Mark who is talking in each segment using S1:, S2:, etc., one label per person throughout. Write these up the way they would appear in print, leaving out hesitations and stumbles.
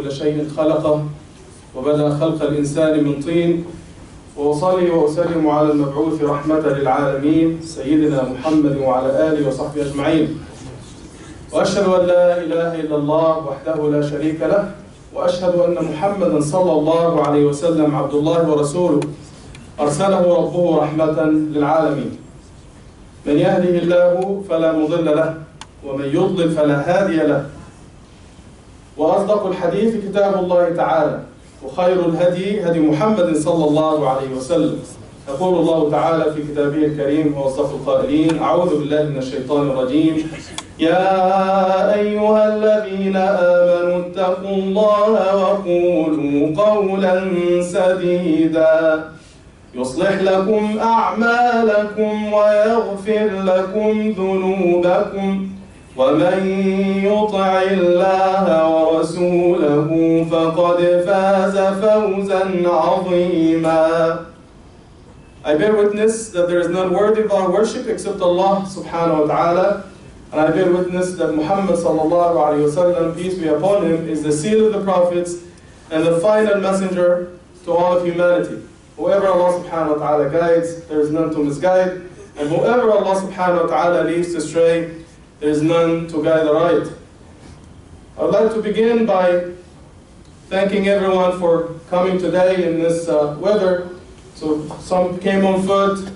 S1: كل شيء خلقه وبدأ خلق الإنسان من طين، وأصلي وأسلم على المبعوث رحمة للعالمين سيدنا محمد وعلى آله وصحبه أجمعين. وأشهد أن لا إله إلا الله وحده لا شريك له، وأشهد أن محمدا صلى الله عليه وسلم عبد الله ورسوله أرسله ربه رحمة للعالمين. من يهده الله فلا مضل له، ومن يضلل فلا هادي له. وأصدق الحديث كتاب الله تعالى، وخير الهدي هدي محمد صلى الله عليه وسلم. يقول الله تعالى في كتابه الكريم وأصدق القائلين: أعوذ بالله من الشيطان الرجيم. يا أيها الذين آمنوا اتقوا الله وقولوا قولا سديدا يصلح لكم أعمالكم ويغفر لكم ذنوبكم، ومن يطع الله ورسوله فقد فاز فوزا عظيما. I bear witness that there is none worthy of our worship except Allah subhanahu wa ta'ala, and I bear witness that Muhammad sallallahu alayhi wa sallam, peace be upon him, is the seal of the prophets and the final messenger to all of humanity. Whoever Allah subhanahu wa ta'ala guides, there is none to misguide, and whoever Allah subhanahu wa ta'ala leaves astray, there is none to guide aright. I would like to begin by thanking everyone for coming today in this weather. So some came on foot,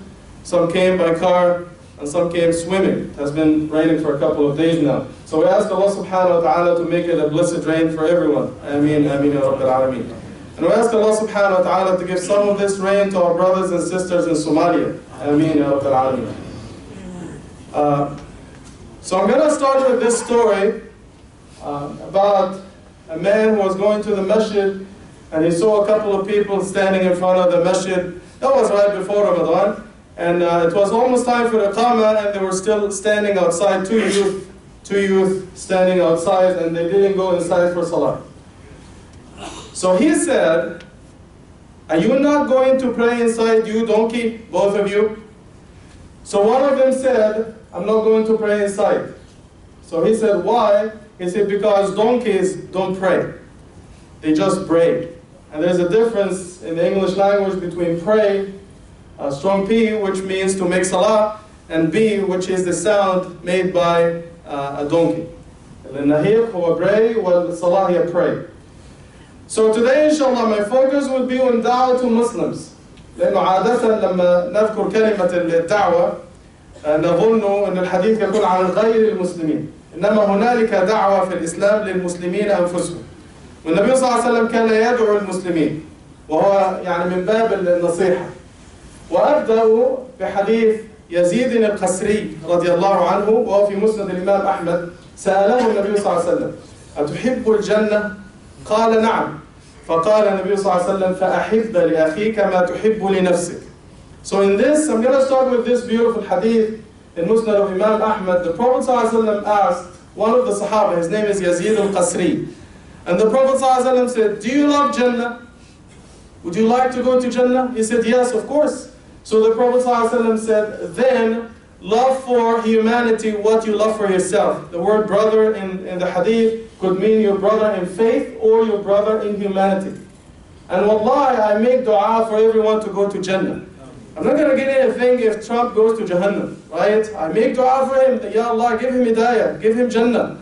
S1: some came by car, and some came swimming. It has been raining for a couple of days now. So we ask Allah subhanahu wa ta'ala to make it a blessed rain for everyone. Ameen, ameen, ya Rabbil Alameen. And we ask Allah subhanahu wa ta'ala to give some of this rain to our brothers and sisters in Somalia. Ameen, ya Rabbil Alameen. So I'm going to start with this story about a man who was going to the masjid, and he saw a couple of people standing in front of the masjid. That was right before Ramadan, and it was almost time for the Iqamah, and they were still standing outside, two youth standing outside, and they didn't go inside for Salah. So he said, "Are you not going to pray inside, you donkey, both of you?" So one of them said, "I'm not going to pray inside." So he said, "Why?" He said, "Because donkeys don't pray. They just bray." And there's a difference in the English language between pray, strong P, which means to make salah, and B, which is the sound made by a donkey. النهيق هو bray, والصلاة هي pray. So today, inshallah, my focus will be on da'wah to Muslims. لأنه عادة لما نذكر كلمة الدعوة نظن أن الحديث يكون عن غير المسلمين، إنما هنالك دعوة في الإسلام للمسلمين أنفسهم. والنبي صلى الله عليه وسلم كان يدعو المسلمين، وهو يعني من باب النصيحة. وأبدأ بحديث يزيد القسري رضي الله عنه، وهو في مسند الإمام أحمد. سأله النبي صلى الله عليه وسلم: أتحب الجنة؟ قال نعم. فقال النبي صلى الله عليه وسلم: فأحب لأخيك ما تحب لنفسك. So in this, I'm going to start with this beautiful hadith in Musnad of Imam Ahmad. The Prophet ﷺ asked one of the Sahaba, his name is Yazid al-Qasri, and the Prophet ﷺ said, "Do you love Jannah? Would you like to go to Jannah?" He said, "Yes, of course." So the Prophet ﷺ said, "Then love for humanity what you love for yourself." The word brother in the hadith could mean your brother in faith or your brother in humanity. And wallahi, I make dua for everyone to go to Jannah. I'm not going to get anything if Trump goes to Jahannam, right? I make dua for him, that, Ya Allah, give him hidayah, give him Jannah.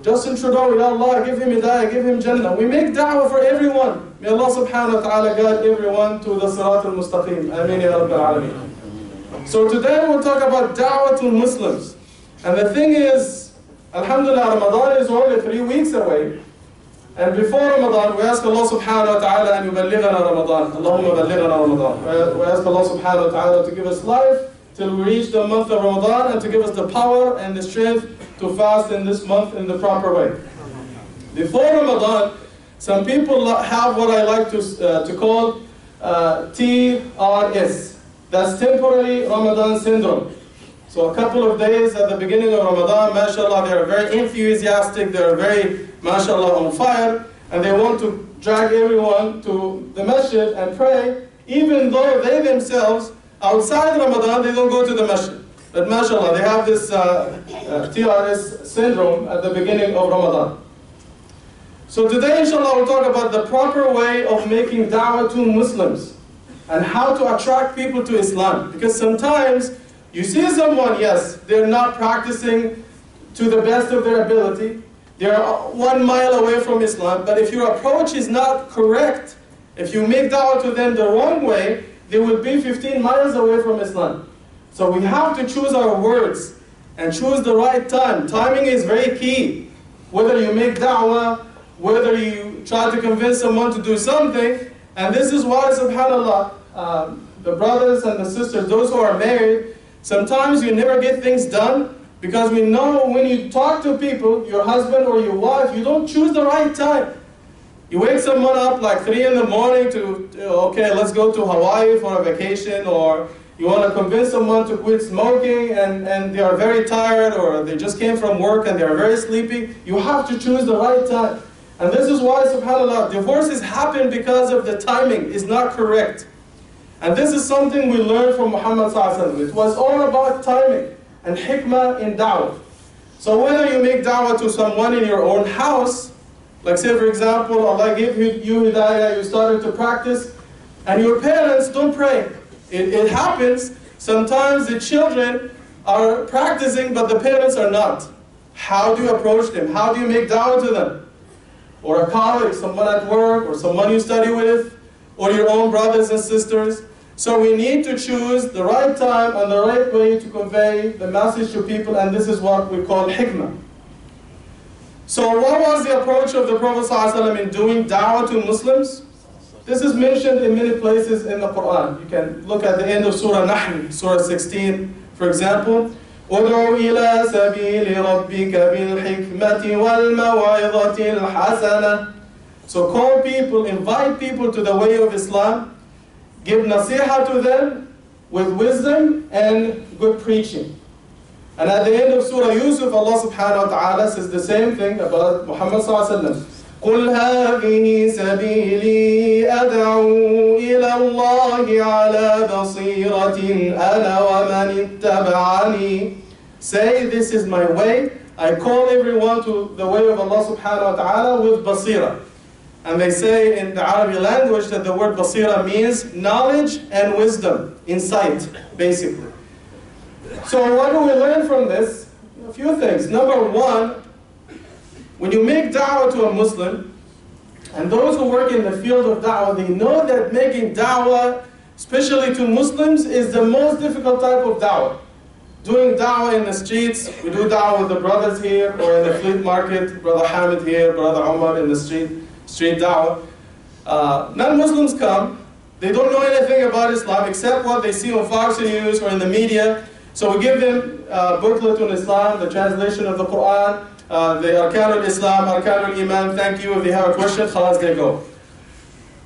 S1: Justin Trudeau, Ya Allah, give him hidayah, give him Jannah. We make da'wah for everyone. May Allah subhanahu wa ta'ala guide everyone to the Sirat al-Mustaqim. Ameen ya Rabbil Alameen. So today we'll talk about da'wah to Muslims. And the thing is, alhamdulillah, Ramadan is only 3 weeks away. And before Ramadan, we ask Allah subhanahu wa ta'ala an yuballighana Ramadan. Allahumma ballighana Ramadan. We ask Allah subhanahu wa ta'ala to give us life till we reach the month of Ramadan, and to give us the power and the strength to fast in this month in the proper way. Before Ramadan, some people have what I like to call TRS. That's temporary Ramadan syndrome. So a couple of days at the beginning of Ramadan, mashallah, they're very enthusiastic, they're very, mashallah, on fire, and they want to drag everyone to the masjid and pray, even though they themselves, outside Ramadan, they don't go to the masjid. But mashallah, they have this TRS syndrome at the beginning of Ramadan. So today, inshallah, we'll talk about the proper way of making da'wah to Muslims and how to attract people to Islam. Because sometimes you see someone, yes, they're not practicing to the best of their ability. They're 1 mile away from Islam. But if your approach is not correct, if you make da'wah to them the wrong way, they will be 15 miles away from Islam. So we have to choose our words and choose the right time. Timing is very key. Whether you make da'wah, whether you try to convince someone to do something, and this is why, subhanAllah, the brothers and the sisters, those who are married, sometimes you never get things done because we know when you talk to people, your husband or your wife, you don't choose the right time. You wake someone up like 3 in the morning to, okay, let's go to Hawaii for a vacation, or you want to convince someone to quit smoking and they are very tired, or they just came from work and they are very sleepy. You have to choose the right time. And this is why, subhanAllah, divorces happen because of the timing is not correct. And this is something we learned from Muhammad sallallahu alaihi wasallam. It was all about timing and hikmah in da'wah. So whether you make da'wah to someone in your own house, like say for example, Allah gave you hidayah, you started to practice, and your parents don't pray. It happens, sometimes the children are practicing but the parents are not. How do you approach them? How do you make da'wah to them? Or a colleague, someone at work, or someone you study with, or your own brothers and sisters. So we need to choose the right time and the right way to convey the message to people, and this is what we call hikmah. So what was the approach of the Prophet ﷺ in doing da'wah to Muslims? This is mentioned in many places in the Quran. You can look at the end of Surah Nahl, Surah 16, for example. ادع إلى سبيل ربك بالحكمة والموعظة الحسنة. So call people, invite people to the way of Islam, give nasiha to them with wisdom and good preaching. And at the end of Surah Yusuf, Allah subhanahu wa ta'ala says the same thing about Muhammad sallallahu alaihi wasallam. قل هذه سبيلي أدعو إلى الله على بصيرة أنا ومن اتبعني. Say, this is my way. I call everyone to the way of Allah subhanahu wa ta'ala with basira. And they say in the Arabic language that the word basira means knowledge and wisdom, insight, basically. So what do we learn from this? A few things. Number one, when you make da'wah to a Muslim, and those who work in the field of da'wah, they know that making da'wah, especially to Muslims, is the most difficult type of da'wah. Doing da'wah in the streets, we do da'wah with the brothers here, or in the Fleet Market, Brother Hamid here, Brother Omar in the street da'wah. Non-Muslims come, they don't know anything about Islam except what they see on Fox News or in the media. So we give them a booklet on Islam, the translation of the Quran, the Arkan al-Islam, Arkan al-Iman, thank you. If they have a question, khalas, they go.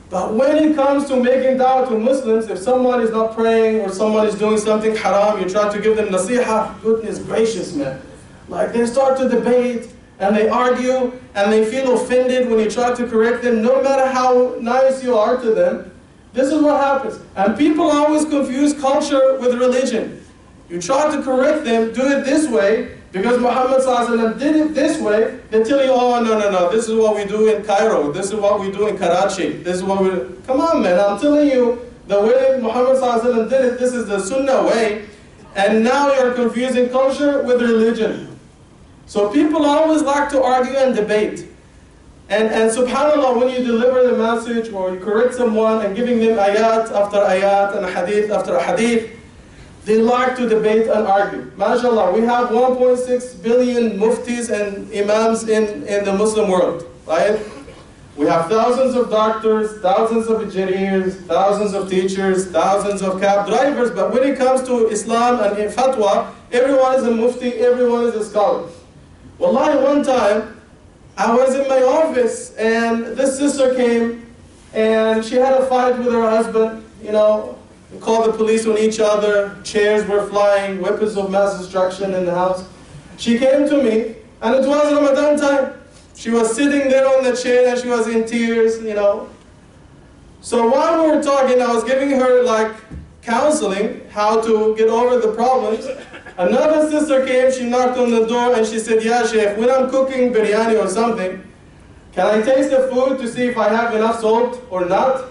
S1: But when it comes to making da'wah to Muslims, if someone is not praying or someone is doing something haram, you try to give them nasiha, goodness gracious, man. Like they start to debate and they argue and they feel offended when you try to correct them, no matter how nice you are to them. This is what happens. And people always confuse culture with religion. You try to correct them, do it this way, because Muhammad ﷺ did it this way, they tell you, oh, no, this is what we do in Cairo, this is what we do in Karachi, this is what we do. Come on, man, I'm telling you, the way Muhammad ﷺ did it, this is the Sunnah way, and now you're confusing culture with religion. So people always like to argue and debate. And subhanAllah, when you deliver the message or you correct someone and giving them ayat after ayat and hadith after hadith, they like to debate and argue. MashaAllah, we have 1.6 billion muftis and imams in the Muslim world, right? We have thousands of doctors, thousands of engineers, thousands of teachers, thousands of cab drivers, but when it comes to Islam and in fatwa, everyone is a mufti, everyone is a scholar. Wallahi, one time, I was in my office and this sister came and she had a fight with her husband, you know, we called the police on each other, chairs were flying, weapons of mass destruction in the house. She came to me, and it was Ramadan time. She was sitting there on the chair and she was in tears, you know. So while we were talking, I was giving her like counseling, how to get over the problems. Another sister came, she knocked on the door and she said, yeah, Sheikh, when I'm cooking biryani or something, Can I taste the food to see if I have enough salt or not?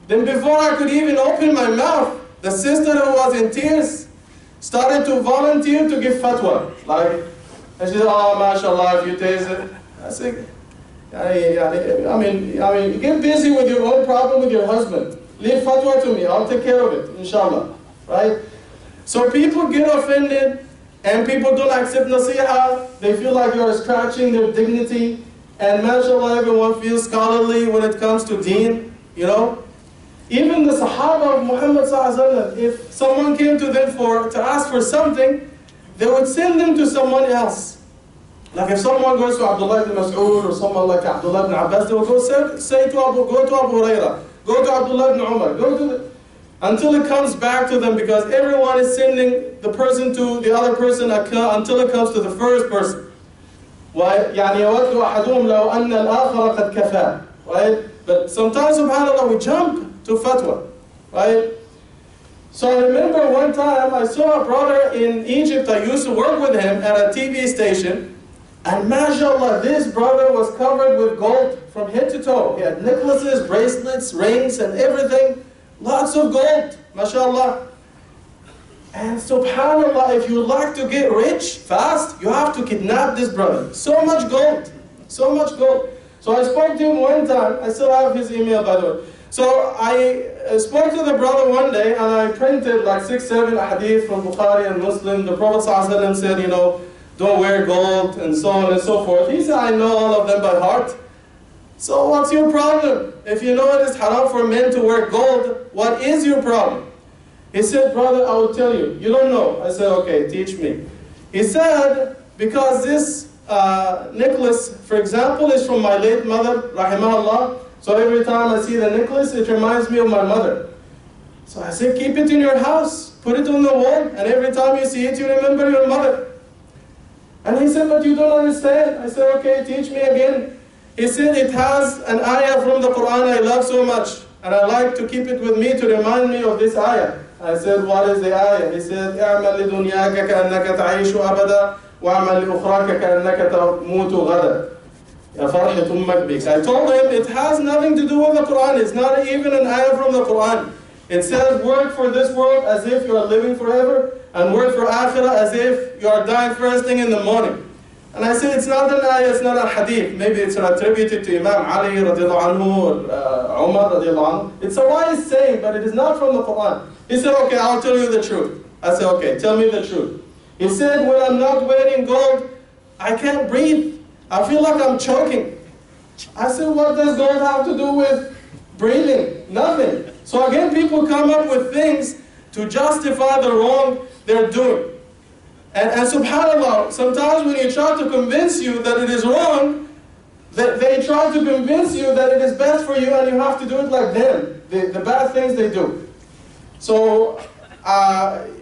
S1: Then before I could even open my mouth, the sister who was in tears started to volunteer to give fatwa. And she said, oh, mashallah, if you taste it. I said, I mean, get busy with your own problem with your husband. Leave fatwa to me, I'll take care of it, inshallah, right? So people get offended, and people don't accept nasiha. They feel like you are scratching their dignity, and mashallah, everyone feels scholarly when it comes to deen, you know? Even the Sahaba of Muhammad ﷺ, if someone came to them to ask for something, they would send them to someone else. Like if someone goes to Abdullah ibn Mas'ud or someone like Abdullah ibn Abbas, they would go go to Abu Hurairah, go to Abdullah ibn Umar, until it comes back to them, because everyone is sending the person to the other person until it comes to the first person. يعني يود أحدهم لو أن الآخر قد كفاه. Right? But sometimes, subhanAllah, we jump to fatwa, right? So I remember one time I saw a brother in Egypt. I used to work with him at a TV station, and mashallah, this brother was covered with gold from head to toe. He had necklaces, bracelets, rings, and everything. Lots of gold, mashallah. And subhanallah, if you like to get rich fast, you have to kidnap this brother. So much gold, so much gold. So I spoke to him one time. I still have his email, by the way. So I spoke to the brother one day, and I printed like 6, 7 hadith from Bukhari and Muslim. The Prophet ﷺ said, you know, don't wear gold, and so on and so forth. He said, I know all of them by heart. So what's your problem? If you know it is haram for men to wear gold, what is your problem? He said, brother, I will tell you. You don't know. I said, okay, teach me. He said, because this necklace, for example, is from my late mother, rahimahullah. So every time I see the necklace, it reminds me of my mother. So I said, keep it in your house, put it on the wall, and every time you see it, you remember your mother. And he said, but you don't understand. I said, okay, teach me again. He said, it has an ayah from the Quran I love so much, and I like to keep it with me to remind me of this ayah. I said, what is the ayah? He said, اعمل لدنياك كأنك تعيش أبدا وأعمل لأخراك كأنك تموت غدا. I told him it has nothing to do with the Quran. It's not even an ayah from the Quran. It says work for this world as if you are living forever, and work for akhirah as if you are dying first thing in the morning. And I said it's not an ayah, it's not a hadith. Maybe it's attributed to Imam Ali radiallahu anhu or Umar radiallahu anhu. It's a wise saying, but it is not from the Quran. He said, okay, I'll tell you the truth. I said, okay, tell me the truth. He said, when I'm not wearing gold, I can't breathe. I feel like I'm choking. I said, what does gold have to do with breathing? Nothing. So again, people come up with things to justify the wrong they're doing. And subhanAllah, sometimes when you try to convince you that it is wrong, that they try to convince you that it is best for you and you have to do it like them, the bad things they do. So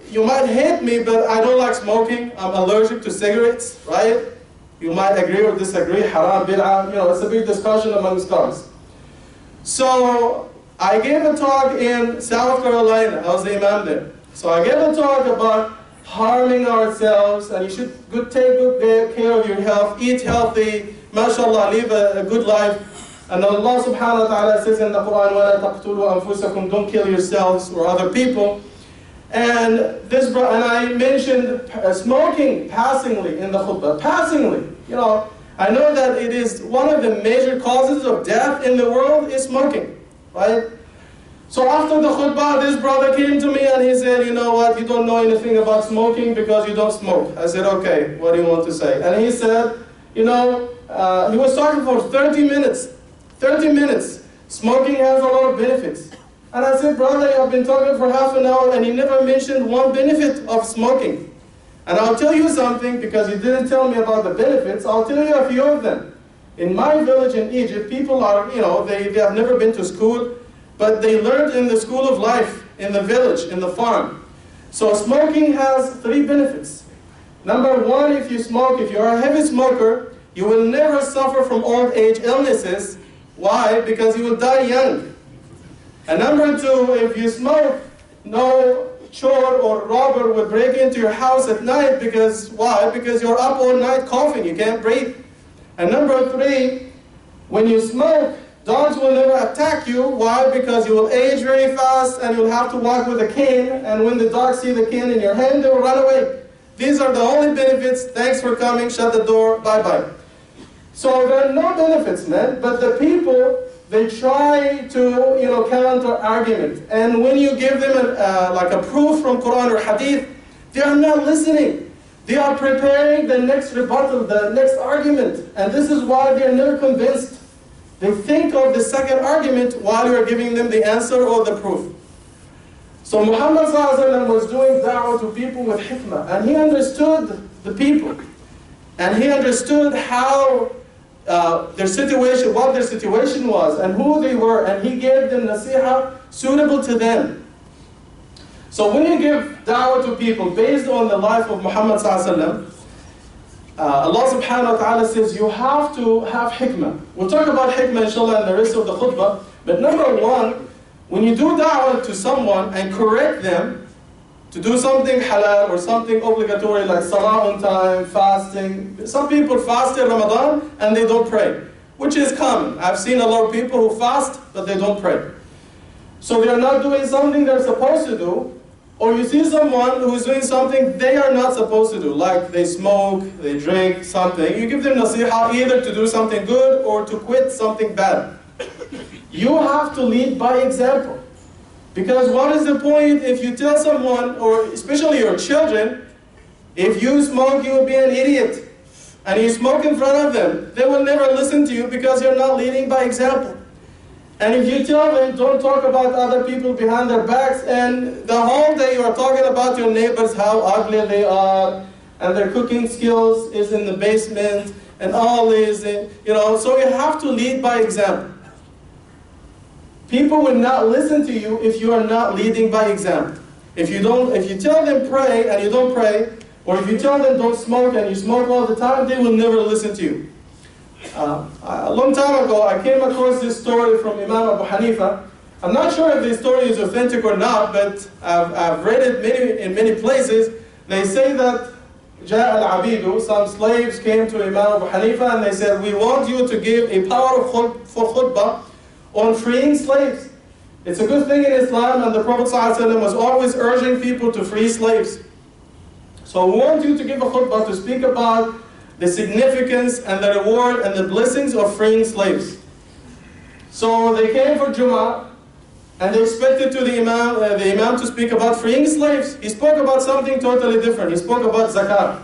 S1: you might hate me, but I don't like smoking. I'm allergic to cigarettes, right? You might agree or disagree, haram, bid'ah, you know, it's a big discussion among scholars. So I gave a talk in South Carolina. I was the imam there. So I gave a talk about harming ourselves, and you should take good care of your health, eat healthy, mashallah, live a good life. And Allah subhanahu wa ta'ala says in the Quran, وَلَا تَقْتُلُوا أَنفُسَكُمْ, don't kill yourselves or other people. And I mentioned smoking passingly in the khutbah. Passingly, you know, I know that it is one of the major causes of death in the world is smoking, right? So after the khutbah, this brother came to me and he said, you know what, you don't know anything about smoking because you don't smoke. I said, okay, what do you want to say? And he said, you know, he was talking for 30 minutes. 30 minutes. Smoking has a lot of benefits. And I said, brother, I've been talking for half an hour and he never mentioned one benefit of smoking. And I'll tell you something, because you didn't tell me about the benefits, I'll tell you a few of them. In my village in Egypt, people are, you know, they have never been to school, but they learned in the school of life, in the village, in the farm. So smoking has 3 benefits. Number 1, if you smoke, if you're a heavy smoker, you will never suffer from old age illnesses. Why? Because you will die young. And number 2, if you smoke, no chore or robber will break into your house at night. Because why? Because you're up all night coughing, you can't breathe. And number 3, When you smoke, dogs will never attack you. Why? Because you will age very fast and you'll have to walk with a cane, and when the dogs see the cane in your hand, they will run away. These are the only benefits. Thanks for coming, shut the door, bye-bye. So there are no benefits, man, but the people, they try to, counter argument. And when you give them like a proof from Quran or Hadith, they are not listening. They are preparing the next rebuttal, the next argument. And this is why they are never convinced. They think of the second argument while you are giving them the answer or the proof. So Muhammad ﷺ was doing da'wah to people with hikmah. And he understood the people. And he understood how their situation, what their situation was, and who they were, and he gave them nasiha suitable to them. So when you give da'wah to people based on the life of Muhammad ﷺ, Allah subhanahu wa ta'ala says you have to have hikmah. We'll talk about hikmah inshallah in the rest of the khutbah, but number one, when you do da'wah to someone and correct them to do something halal or something obligatory like salah on time, fasting. Some people fast in Ramadan and they don't pray, which is common. I've seen a lot of people who fast but they don't pray. So they are not doing something they're supposed to do, or you see someone who is doing something they are not supposed to do, like they smoke, they drink, something. You give them nasiha either to do something good or to quit something bad. You have to lead by example. Because what is the point if you tell someone, or especially your children, if you smoke, you will be an idiot. And you smoke in front of them. They will never listen to you because you're not leading by example. And if you tell them, don't talk about other people behind their backs, and the whole day you are talking about your neighbors, how ugly they are, and their cooking skills is in the basement, and all this, so you have to lead by example. People will not listen to you if you are not leading by example. If you tell them pray and you don't pray, or if you tell them don't smoke and you smoke all the time, they will never listen to you. A long time ago, I came across this story from Imam Abu Hanifa. I'm not sure if this story is authentic or not, but I've read it in many places. They say that جاء العبيد, some slaves came to Imam Abu Hanifa and they said, we want you to give a powerful khutbah on freeing slaves. It's a good thing in Islam, and the Prophet ﷺ was always urging people to free slaves. So we want you to give a khutbah to speak about the significance and the reward and the blessings of freeing slaves. So they came for Jummah, and they expected the Imam to speak about freeing slaves. He spoke about something totally different. He spoke about zakat.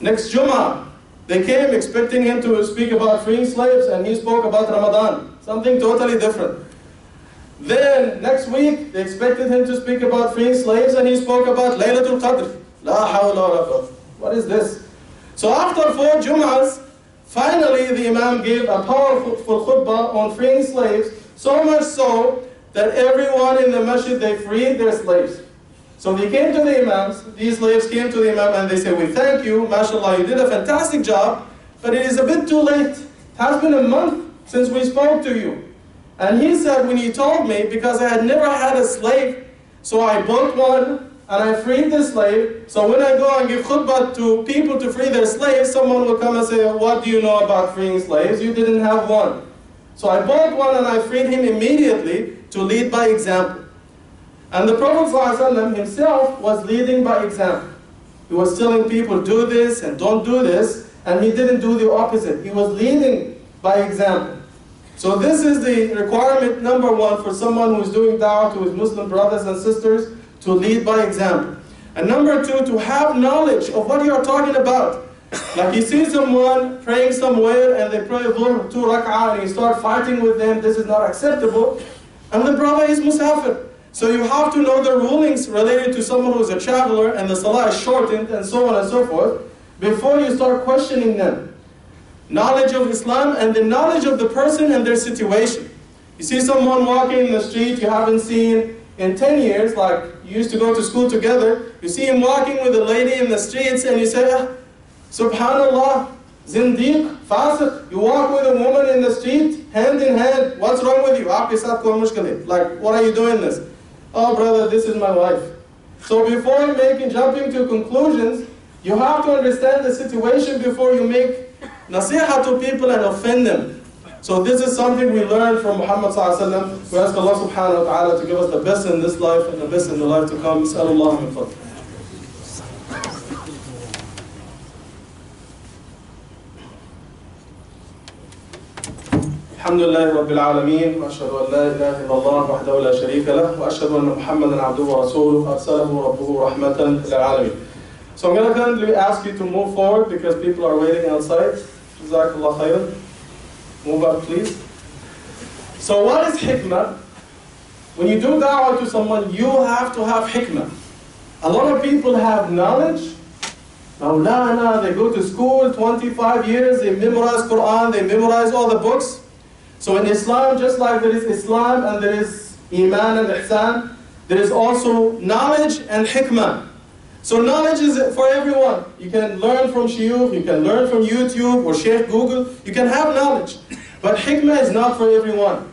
S1: Next Jummah, they came expecting him to speak about freeing slaves, and he spoke about Ramadan. Something totally different. Then, next week, they expected him to speak about freeing slaves, and he spoke about Laylatul Qadr. La hawla wa la quwwata. What is this? So after 4 Jum'ahs, finally the Imam gave a powerful khutbah on freeing slaves, so much so that everyone in the masjid, they freed their slaves. So they came to the Imams, these slaves came to the Imam and they said, we thank you, mashallah, you did a fantastic job, but it is a bit too late. It has been a month since we spoke to you. And he said, when you told me, because I had never had a slave, so I bought one and I freed the slave. So when I go and give khutbah to people to free their slaves, someone will come and say, what do you know about freeing slaves? You didn't have one. So I bought one and I freed him immediately to lead by example. And the Prophet ﷺ himself was leading by example. He was telling people, do this and don't do this, and he didn't do the opposite. He was leading by example. So this is the requirement number one for someone who is doing da'wah to his Muslim brothers and sisters, to lead by example. And number two, to have knowledge of what you are talking about. Like you see someone praying somewhere and they pray Dhuhr 2 rak'ah and you start fighting with them, this is not acceptable. And the brother is musafir. So you have to know the rulings related to someone who is a traveler and the salah is shortened and so on and so forth before you start questioning them. Knowledge of Islam and the knowledge of the person and their situation. You see someone walking in the street you haven't seen in 10 years, like you used to go to school together, you see him walking with a lady in the streets and you say, Subhanallah, zindiq, fasiq. You walk with a woman in the street, hand in hand, what's wrong with you? Like, what are you doing this? Oh brother, this is my wife. So before jumping to conclusions, you have to understand the situation before you make nasiha to people and offend them. So this is something we learned from Muhammad sallallahu alaihi wasallam. We ask Allah subhanahu wa ta'ala to give us the best in this life and the best in the life to come. Sallallahu min fadl. الحمد لله رب العالمين وأشهد أن لا إله إلا الله وحده لا شريك له وأشهد أن محمدا عبده ورسوله أرسله ربه رحمة للعالمين. So I'm going to kindly ask you to move forward because people are waiting outside. Jazakallah khairan. Move up please. So what is hikmah? When you do da'wah to someone, you have to have hikmah. A lot of people have knowledge. Mawlana, they go to school 25 years, they memorize Quran, they memorize all the books. So in Islam, just like there is Islam and there is Iman and Ihsan, there is also knowledge and hikmah. So knowledge is for everyone. You can learn from shuyukh, you can learn from YouTube or Sheikh Google. You can have knowledge. But hikmah is not for everyone.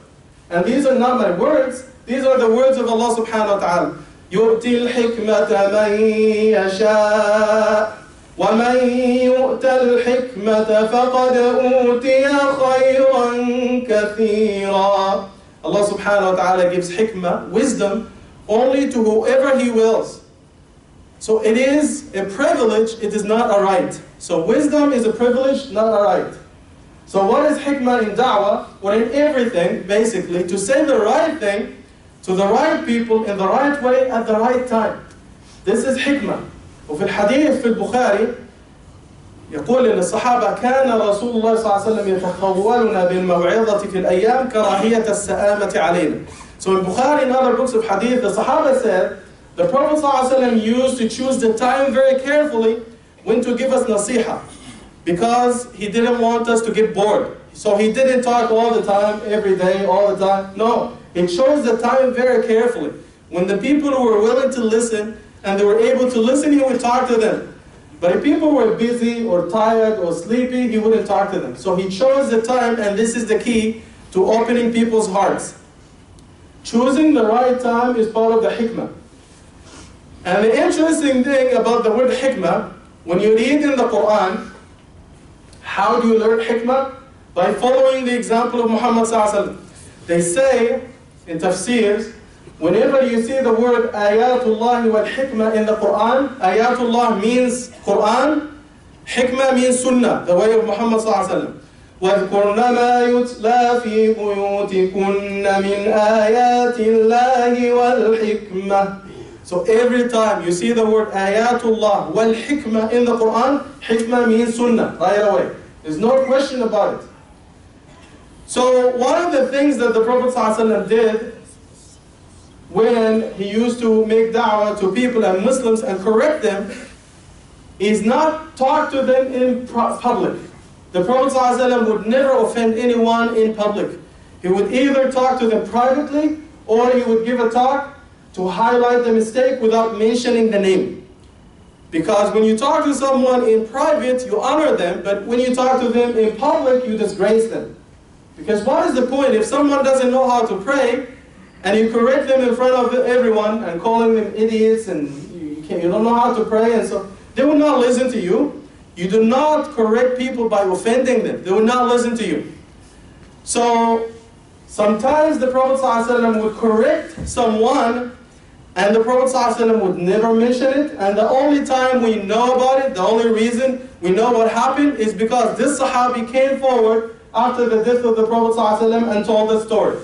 S1: And these are not my words. These are the words of Allah subhanahu wa ta'ala. يُؤْتِي الْحِكْمَةَ مَنْ يَشَاءُ وَمَنْ يُؤْتَ الْحِكْمَةَ فَقَدْ أُوتِيَ خَيْرًا كَثِيرًا. Allah subhanahu wa ta'ala gives hikmah, wisdom, only to whoever He wills. So it is a privilege, it is not a right. So wisdom is a privilege, not a right. So what is hikmah in da'wah? Or in everything, basically, to say the right thing to the right people in the right way at the right time. This is hikmah. وفي الحديث في البخاري يقول إن الصحابة كان رسول الله صلى الله عليه وسلم يتخولنا بالموعظة في الأيام كراهية السآمة علينا. So in Bukhari and other books of hadith, the Sahaba said, the Prophet ﷺ used to choose the time very carefully when to give us nasiha, because he didn't want us to get bored. So he didn't talk all the time, every day, all the time. No, he chose the time very carefully. When the people who were willing to listen and they were able to listen, he would talk to them. But if people were busy or tired or sleepy, he wouldn't talk to them. So he chose the time, and this is the key to opening people's hearts. Choosing the right time is part of the hikmah. And the interesting thing about the word hikmah, when you read in the Quran, how do you learn hikmah? By following the example of Muhammad sallallahu alaihi wasallam. They say in tafsirs, whenever you see the word ayatullah wal hikmah in the Quran, ayatullah means Quran, hikmah means sunnah, the way of Muhammad sallallahu alaihi wasallam. وَاذْكُرْنَ مَا يُتْلَى فِي بُيُوتِكُنَّ مِنْ آيَاتِ اللَّهِ وَالْحِكْمَةِ. So every time you see the word ayatullah wal hikmah in the Quran, hikmah means sunnah right away. There's no question about it. So one of the things that the Prophet ﷺ did when he used to make da'wah to people and Muslims and correct them is not talk to them in public. The Prophet ﷺ would never offend anyone in public. He would either talk to them privately or he would give a talk to highlight the mistake without mentioning the name. Because when you talk to someone in private, you honor them, but when you talk to them in public, you disgrace them. Because what is the point if someone doesn't know how to pray, and you correct them in front of everyone and calling them idiots and you don't know how to pray, and so they will not listen to you. You do not correct people by offending them. They will not listen to you. So sometimes the Prophet ﷺ would correct someone and the Prophet ﷺ would never mention it, and the only time we know about it, the only reason we know what happened is because this Sahabi came forward after the death of the Prophet ﷺ and told the story.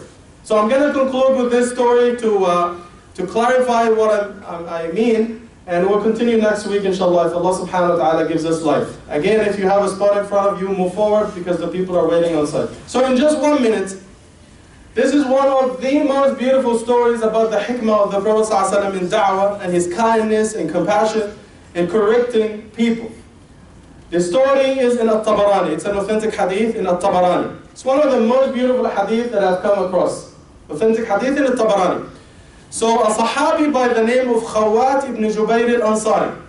S1: So I'm going to conclude with this story to clarify what I mean, and we'll continue next week inshallah if Allah subhanahu wa ta'ala gives us life. Again, if you have a spot in front of you, move forward because the people are waiting outside. So in just 1 minute, this is one of the most beautiful stories about the hikmah of the Prophet ﷺ in da'wah and his kindness and compassion in correcting people. The story is in At-Tabarani. It's an authentic hadith in At-Tabarani. It's one of the most beautiful hadith that I've come across. Authentic hadith in At-Tabarani. So a sahabi by the name of Khawat ibn Jubayr al-Ansari.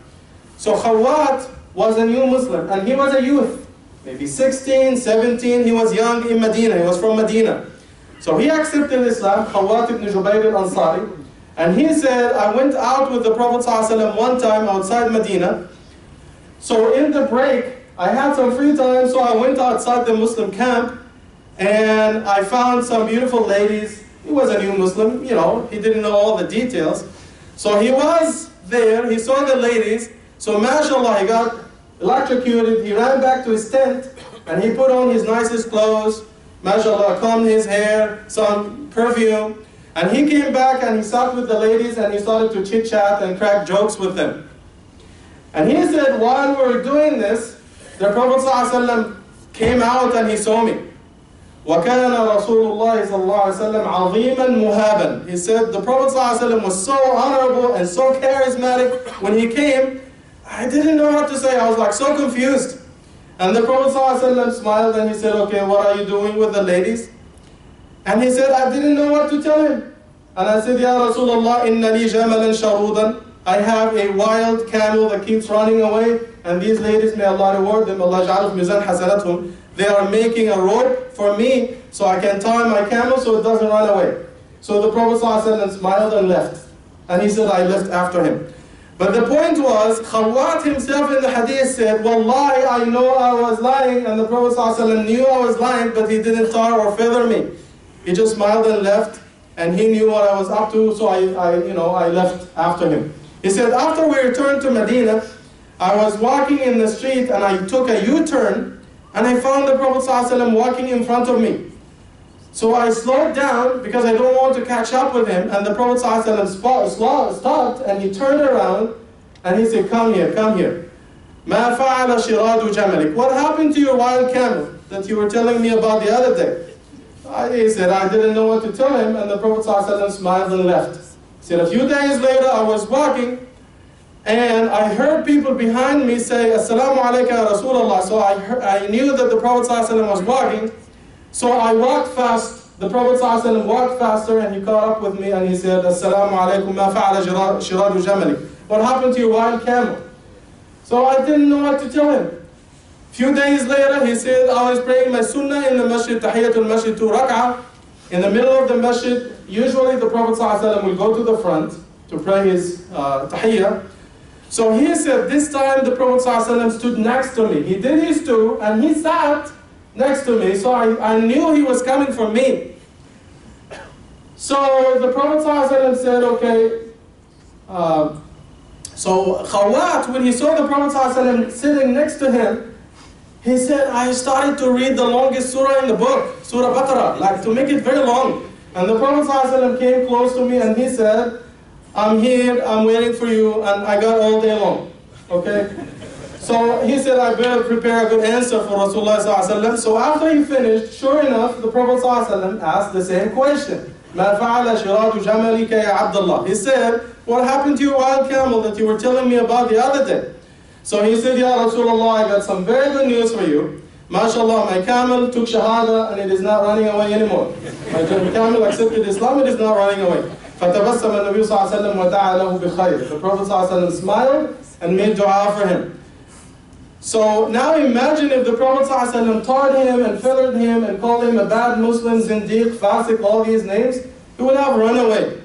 S1: So Khawat was a new Muslim and he was a youth. Maybe 16, 17, he was young in Medina. He was from Medina. So he accepted Islam, Khawat ibn Jubayr al-Ansari, and he said, I went out with the Prophet ﷺ one time outside Medina. So in the break, I had some free time, so I went outside the Muslim camp, and I found some beautiful ladies. He was a new Muslim, you know, he didn't know all the details. So he was there, he saw the ladies, so mashallah, he got electrocuted, he ran back to his tent, and he put on his nicest clothes, mashallah, combed his hair, some perfume, and he came back and he sat with the ladies and he started to chit-chat and crack jokes with them. And he said, while we were doing this, the Prophet ﷺ came out and he saw me. وَكَانَ رَسُولُ اللَّهِ صَلَّى اللَّهُ عَلَيْهِ وسلم عَظِيمًا مُهَابًا. He said the Prophet ﷺ was so honorable and so charismatic. When he came, I didn't know what to say. I was like so confused. And the Prophet ﷺ smiled and he said, okay, what are you doing with the ladies? And he said, I didn't know what to tell him. And I said, Ya Rasulullah, inna li jamalan sharudan. I have a wild camel that keeps running away. And these ladies, may Allah reward them, Allah ja'aluf mizan hasanathum. They are making a rope for me so I can tie my camel so it doesn't run away. So the Prophet ﷺ smiled and left. And he said, I left after him. But the point was, Khawwat himself in the hadith said, Wallahi, I know I was lying, and the Prophet ﷺ knew I was lying, but he didn't tar or feather me. He just smiled and left, and he knew what I was up to, so I left after him. He said, after we returned to Medina, I was walking in the street, and I took a U-turn, and I found the Prophet ﷺ walking in front of me. So I slowed down because I don't want to catch up with him, and the Prophet ﷺ stopped and he turned around and he said, come here, come here. مَا فَعَلَ شِرَادُ جَمَلِكَ. What happened to your wild camel that you were telling me about the other day? He said, I didn't know what to tell him, and the Prophet ﷺ smiled and left. He said, a few days later I was walking and I heard people behind me say, Assalamu alaikum ya Rasulullah. So I knew that the Prophet ﷺ was walking. So I walked fast, the Prophet ﷺ walked faster and he caught up with me and he said, Assalamu alaikum ma fa'ala shiradu jamalik. What happened to your wild camel? So I didn't know what to tell him. A few days later he said, I was praying my sunnah in the masjid, tahiyatul masjid 2 rak'ah. In the middle of the masjid, usually the Prophet ﷺ will go to the front to pray his tahiyyah. So he said, this time the Prophet ﷺ stood next to me. He did his two and he sat next to me, so I knew he was coming for me. So the Prophet ﷺ said, okay. So Khawwat, when he saw the Prophet ﷺ sitting next to him, he said, I started to read the longest surah in the book, Surah Baqarah, like to make it very long. And the Prophet ﷺ came close to me and he said, I'm here, I'm waiting for you, and I got all day long. Okay? So he said, I better prepare a good answer for Rasulullah ﷺ. So after he finished, sure enough, the Prophet ﷺ asked the same question. مَا فَعَلَ شِرَادُ جَمَلِكَ يَا عَبْدَ اللَّهِ. He said, what happened to your wild camel that you were telling me about the other day? So he said, Ya Rasulullah, I got some very good news for you. MashaAllah, my camel took shahada and it is not running away anymore. My camel accepted Islam, it is not running away. فَتَبَسَّمَ النَّبِيُّ صَلَّى اللَّهُ عَلَيْهِ وَسَلَّمَ وَدَعَى لَهُ بِخَيْرٍ. The Prophet ﷺ smiled and made dua for him. So now imagine if the Prophet ﷺ tarred him and feathered him and called him a bad Muslim, zindiq, fasiq, all these names, he would have run away.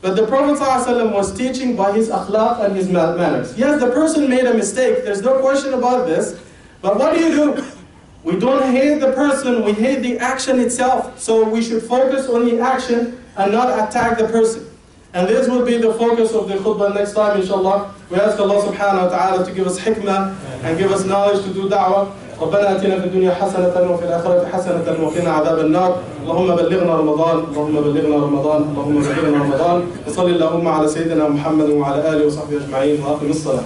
S1: But the Prophet ﷺ was teaching by his akhlaq and his manners. Yes, the person made a mistake, there's no question about this, but what do? We don't hate the person, we hate the action itself. So we should focus on the action and not attack the person. And this will be the focus of the khutbah next time, inshallah. We ask Allah subhanahu wa ta'ala to give us hikmah and give us knowledge to do da'wah. ربنا آتنا في الدنيا حسنة وفي الآخرة حسنة وقنا عذاب النار. اللهم بلغنا رمضان، اللهم بلغنا رمضان، اللهم بلغنا رمضان. وصل اللهم على سيدنا محمد وعلى آله وصحبه أجمعين وأقم الصلاة.